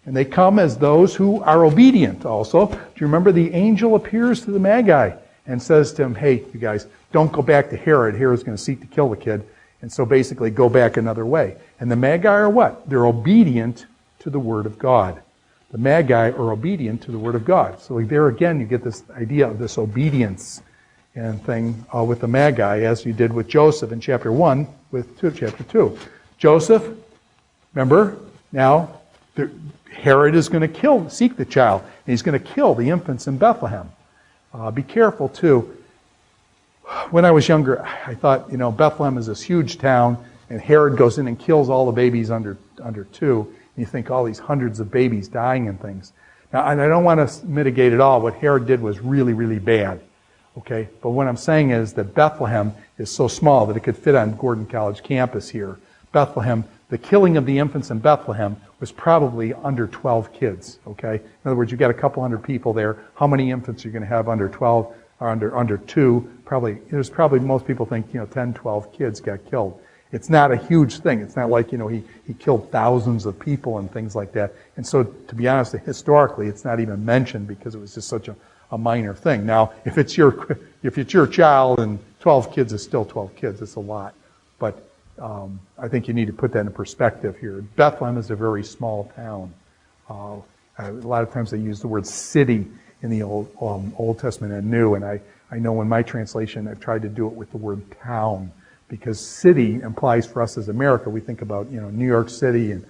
And they come as those who are obedient also. Do you remember the angel appears to the Magi and says to them, hey, you guys, don't go back to Herod. Herod's going to seek to kill the kid. And so basically go back another way. And the Magi are what? They're obedient to the Word of God. The Magi are obedient to the Word of God. So there again, you get this idea of this obedience and thing with the Magi, as you did with Joseph in chapter 1 with chapter 2. Joseph, remember, now Herod is going to seek the child, and he's going to kill the infants in Bethlehem. Be careful, too. When I was younger, I thought, Bethlehem is this huge town, and Herod goes in and kills all the babies under 2. And you think all these hundreds of babies dying and things. Now, and I don't want to mitigate at all. What Herod did was really, really bad. Okay? But what I'm saying is that Bethlehem is so small that it could fit on Gordon College campus here. Bethlehem, the killing of the infants in Bethlehem was probably under 12 kids. Okay? In other words, you've got a couple hundred people there. How many infants are you going to have under 12 or under 2? There's probably, most people think, 10, 12 kids got killed. It's not a huge thing. It's not like, he killed thousands of people and things like that. And so, to be honest, historically, it's not even mentioned because it was just such a minor thing. Now, if it's your child and 12 kids is still 12 kids, it's a lot. But I think you need to put that in perspective here. Bethlehem is a very small town. A lot of times they use the word city in the Old Testament and New, and I know in my translation I've tried to do it with the word town, because city implies for us as America, we think about New York City and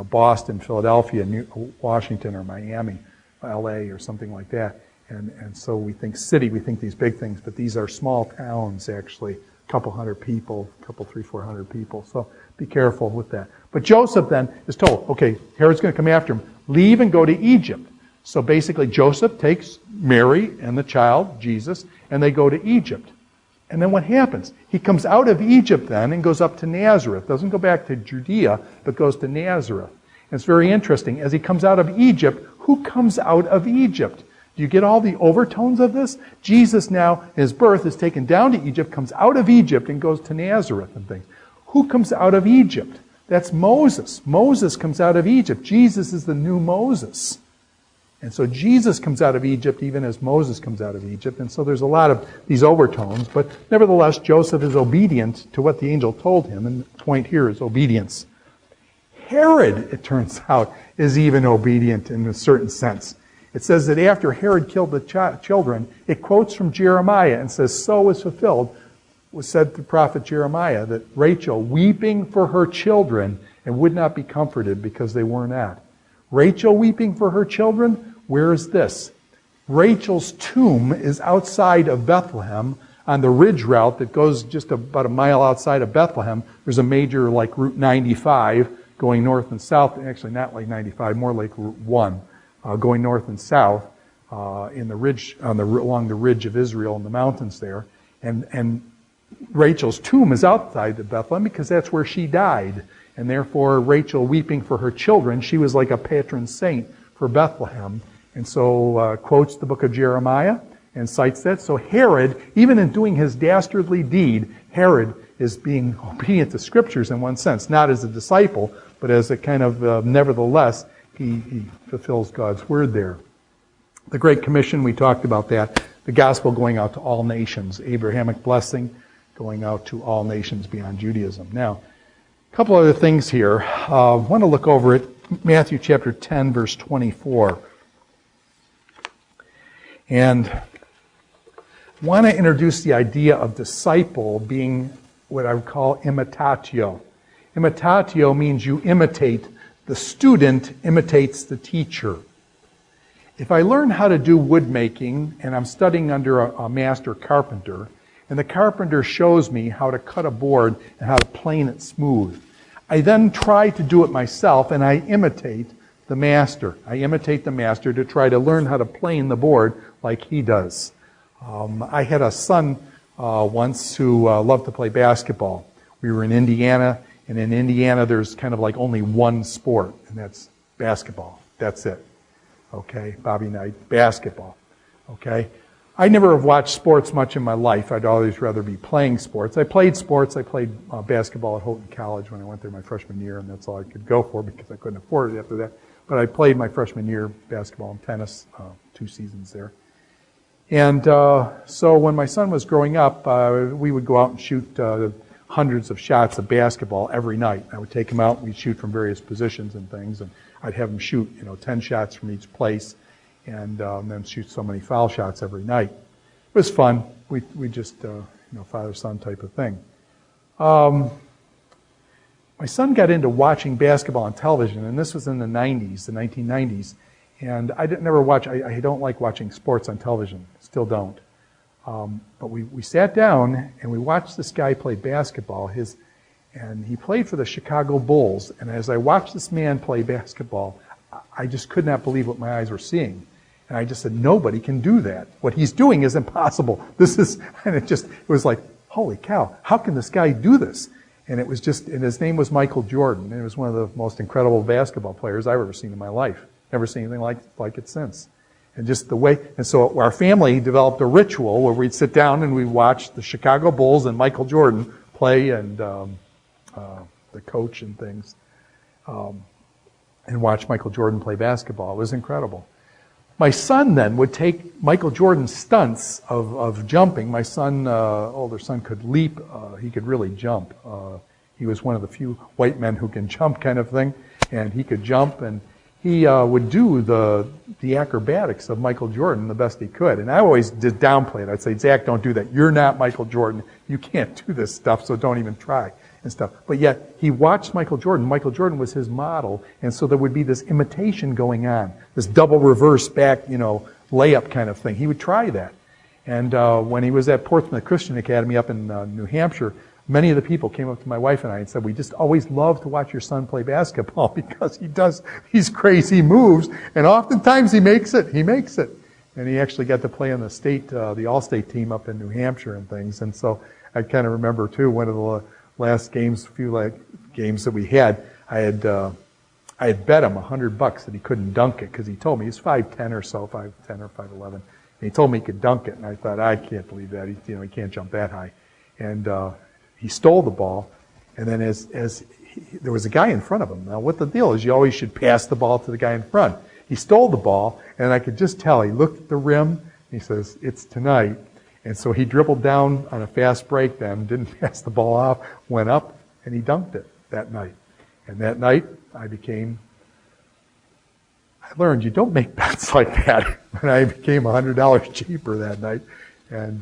Boston, Philadelphia, Washington, or Miami, L.A. or something like that, and so we think city, we think these big things, but these are small towns actually, a couple hundred people, 300-400 people. So be careful with that. But Joseph then is told, okay, Herod's going to come after him. Leave and go to Egypt. So basically Joseph takes Mary and the child, Jesus, and they go to Egypt. And then what happens? He comes out of Egypt then and goes up to Nazareth. Doesn't go back to Judea, but goes to Nazareth. And it's very interesting. As he comes out of Egypt, who comes out of Egypt? Do you get all the overtones of this? Jesus now, his birth, is taken down to Egypt, comes out of Egypt and goes to Nazareth and things. Who comes out of Egypt? That's Moses. Moses comes out of Egypt. Jesus is the new Moses. And so Jesus comes out of Egypt even as Moses comes out of Egypt. And so there's a lot of these overtones. But nevertheless, Joseph is obedient to what the angel told him. And the point here is obedience. Herod, it turns out, is even obedient in a certain sense. It says that after Herod killed the children, it quotes from Jeremiah and says, so was fulfilled, was said to prophet Jeremiah, that Rachel, weeping for her children, and would not be comforted because they were not. Rachel weeping for her children? Where is this? Rachel's tomb is outside of Bethlehem on the ridge route that goes just about a mile outside of Bethlehem. There's a major like Route 95 going north and south. Actually, not like 95, more like Route 1 going north and south in the ridge along the ridge of Israel in the mountains there. And Rachel's tomb is outside of Bethlehem because that's where she died. And therefore, Rachel weeping for her children, she was like a patron saint for Bethlehem. And so quotes the book of Jeremiah and cites that. So Herod, even in doing his dastardly deed, Herod is being obedient to Scriptures in one sense, not as a disciple, but as a kind of, nevertheless, he fulfills God's word there. The Great Commission, we talked about that. The gospel going out to all nations. Abrahamic blessing going out to all nations beyond Judaism. Now, a couple other things here. I want to look over at Matthew chapter 10, verse 24. And I want to introduce the idea of disciple being what I would call imitatio. Imitatio means you imitate. The student imitates the teacher. If I learn how to do wood making and I'm studying under a master carpenter, and the carpenter shows me how to cut a board and how to plane it smooth, I then try to do it myself and I imitate the master. I imitate the master to try to learn how to plane the board like he does. I had a son once who loved to play basketball. We were in Indiana, and in Indiana there's kind of like only one sport, and that's basketball. That's it. Okay, Bobby Knight, basketball. Okay, I never have watched sports much in my life. I'd always rather be playing sports. I played sports. I played basketball at Houghton College when I went there my freshman year, and that's all I could go for because I couldn't afford it after that. But I played my freshman year basketball and tennis, 2 seasons there. And so when my son was growing up, we would go out and shoot hundreds of shots of basketball every night. I would take him out, we'd shoot from various positions and things, and I'd have him shoot 10 shots from each place, and then shoot so many foul shots every night. It was fun. We just, father-son type of thing. My son got into watching basketball on television, and this was in the 1990s, and I don't like watching sports on television, still don't. But we sat down and we watched this guy play basketball, and he played for the Chicago Bulls, and as I watched this man play basketball, I just could not believe what my eyes were seeing. And I just said, nobody can do that. What he's doing is impossible. And it was like, holy cow, how can this guy do this? And and his name was Michael Jordan, and he was one of the most incredible basketball players I've ever seen in my life. Never seen anything like it since. And just the way, and so our family developed a ritual where we'd sit down and we'd watch the Chicago Bulls and Michael Jordan play, and the coach and things, and watch Michael Jordan play basketball. It was incredible. My son then would take Michael Jordan's stunts of jumping. My older son could leap. He could really jump. He was one of the few white men who can jump kind of thing. And he could jump, and he would do the acrobatics of Michael Jordan the best he could. And I always did downplay it. I'd say, Zach, don't do that. You're not Michael Jordan. You can't do this stuff, so don't even try and stuff. But yet, he watched Michael Jordan. Michael Jordan was his model, and so there would be this imitation going on, this double reverse back, layup kind of thing. He would try that. And when he was at Portsmouth Christian Academy up in New Hampshire, many of the people came up to my wife and I and said, we just always love to watch your son play basketball because he does these crazy moves, and oftentimes he makes it. And he actually got to play on the all-state team up in New Hampshire and things. And so I kind of remember, too, one of the last games, games that we had, I had bet him $100 that he couldn't dunk it, because he told me he's 5'10" or so, 5'10" or 5'11", and he told me he could dunk it, and I thought, I can't believe that. He can't jump that high. And he stole the ball, and then there was a guy in front of him. Now, what the deal is, you always should pass the ball to the guy in front. He stole the ball, and I could just tell. He looked at the rim, and he says, it's tonight. And so he dribbled down on a fast break then, didn't pass the ball off, went up, and he dunked it that night. And that night, I learned you don't make bets like that. And I became $100 cheaper that night, and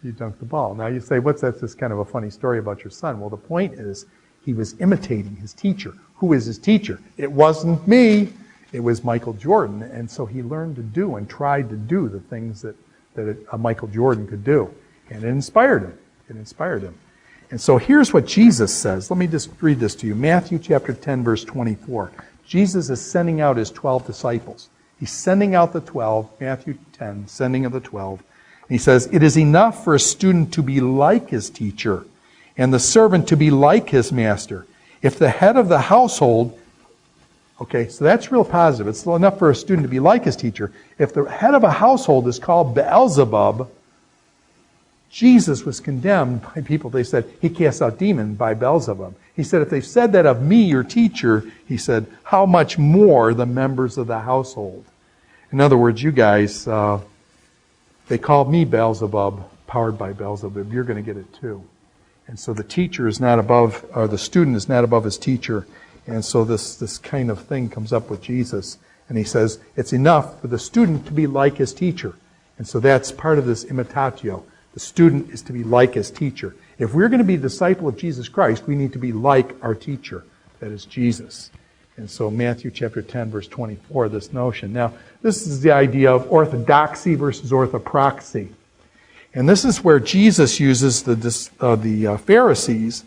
he dunked the ball. Now you say, that's just kind of a funny story about your son. Well, the point is, he was imitating his teacher. Who is his teacher? It wasn't me. It was Michael Jordan. And so he learned to do and tried to do the things that a Michael Jordan could do. And it inspired him. And so here's what Jesus says. Let me just read this to you. Matthew chapter 10, verse 24. Jesus is sending out his 12 disciples. He's sending out the 12, Matthew 10, sending of the 12. And he says, it is enough for a student to be like his teacher, and the servant to be like his master. If the head of the household, okay, so that's real positive. It's enough for a student to be like his teacher. If the head of a household is called Beelzebub, Jesus was condemned by people. They said, he casts out demons by Beelzebub. He said, if they've said that of me, your teacher, he said, how much more the members of the household? In other words, you guys, they called me Beelzebub, powered by Beelzebub. You're going to get it too. And so the teacher is not above, or the student is not above his teacher. And so this kind of thing comes up with Jesus. And he says, it's enough for the student to be like his teacher. And so that's part of this imitatio. The student is to be like his teacher. If we're going to be a disciple of Jesus Christ, we need to be like our teacher, that is Jesus. And so Matthew chapter 10, verse 24, this notion. Now, this is the idea of orthodoxy versus orthopraxy. And this is where Jesus uses the Pharisees.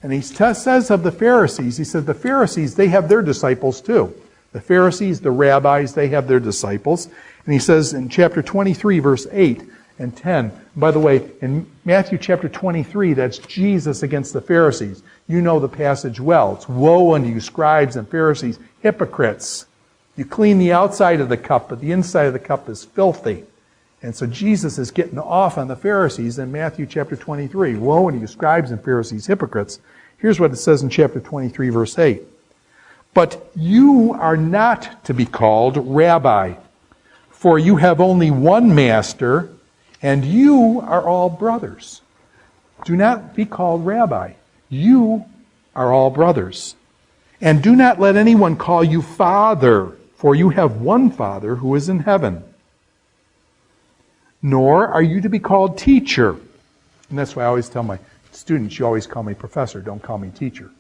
And he says of the Pharisees, he said the Pharisees, they have their disciples too. The Pharisees, the rabbis, they have their disciples. And he says in chapter 23, verse 8 and 10. By the way, in Matthew chapter 23, that's Jesus against the Pharisees. You know the passage well. It's woe unto you, scribes and Pharisees, hypocrites. You clean the outside of the cup, but the inside of the cup is filthy. And so Jesus is getting off on the Pharisees in Matthew chapter 23. Woe unto you, scribes and Pharisees, hypocrites. Here's what it says in chapter 23, verse 8. But you are not to be called rabbi, for you have only one master, and you are all brothers. Do not be called rabbi. You are all brothers. And do not let anyone call you father, for you have one Father who is in heaven. Nor are you to be called teacher. And that's why I always tell my students, you always call me professor, don't call me teacher.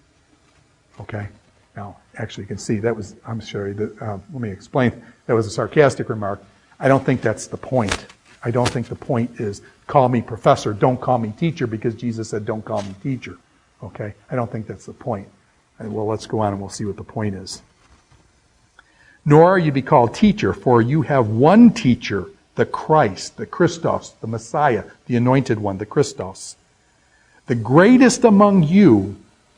Okay? Now, actually, you can see that was, I'm sorry, let me explain. That was a sarcastic remark. I don't think that's the point. I don't think the point is call me professor, don't call me teacher, because Jesus said don't call me teacher. Okay? I don't think that's the point. Well, let's go on and we'll see what the point is. Nor are you to be called teacher, for you have one teacher, the Christ, the Christos, the Messiah, the anointed one, the Christos. The greatest among you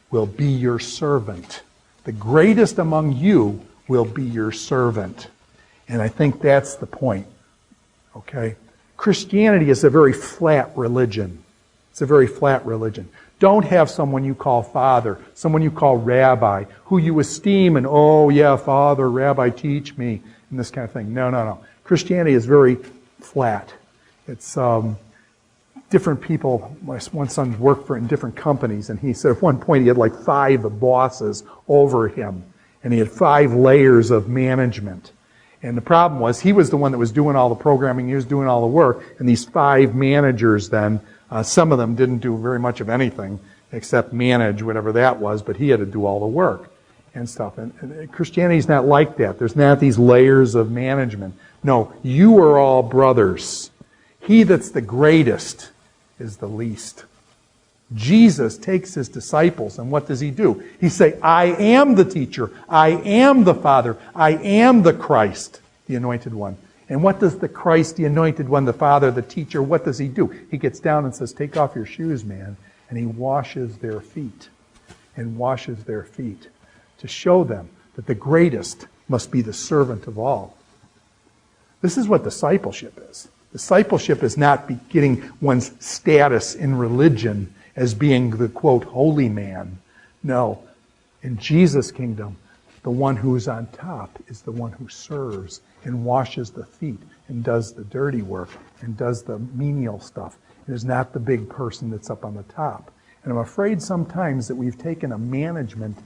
will be your servant. The greatest among you will be your servant. And I think that's the point. Okay? Christianity is a very flat religion. It's a very flat religion. Don't have someone you call father, someone you call rabbi, who you esteem and, oh yeah, father, rabbi, teach me, and this kind of thing. No. Christianity is very flat. It's different people. My one son worked in different companies, and he said at one point he had like 5 bosses over him, and he had 5 layers of management. And the problem was he was the one that was doing all the programming, he was doing all the work, and these 5 managers then, some of them didn't do very much of anything except manage whatever that was, but he had to do all the work and stuff. And Christianity's not like that. There's not these layers of management. No, you are all brothers. He that's the greatest is the least. Jesus takes his disciples, and what does he do? He say, I am the teacher. I am the Father. I am the Christ, the anointed one. And what does the Christ, the anointed one, the Father, the teacher, what does he do? He gets down and says, take off your shoes, man. And he washes their feet. And washes their feet to show them that the greatest must be the servant of all. This is what discipleship is. Discipleship is not getting one's status in religion as being the, quote, holy man. No. In Jesus' kingdom, the one who is on top is the one who serves and washes the feet and does the dirty work and does the menial stuff. It is not the big person that's up on the top. And I'm afraid sometimes that we've taken a management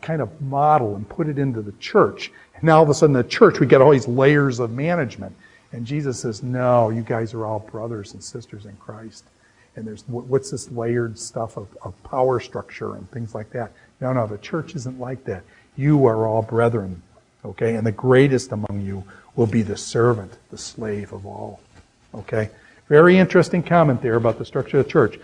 kind of model and put it into the church. And now all of a sudden the church, we get all these layers of management. And Jesus says, no, you guys are all brothers and sisters in Christ. And there's, what's this layered stuff of power structure and things like that? No, the church isn't like that. You are all brethren, okay? And the greatest among you will be the servant, the slave of all, okay? Very interesting comment there about the structure of the church.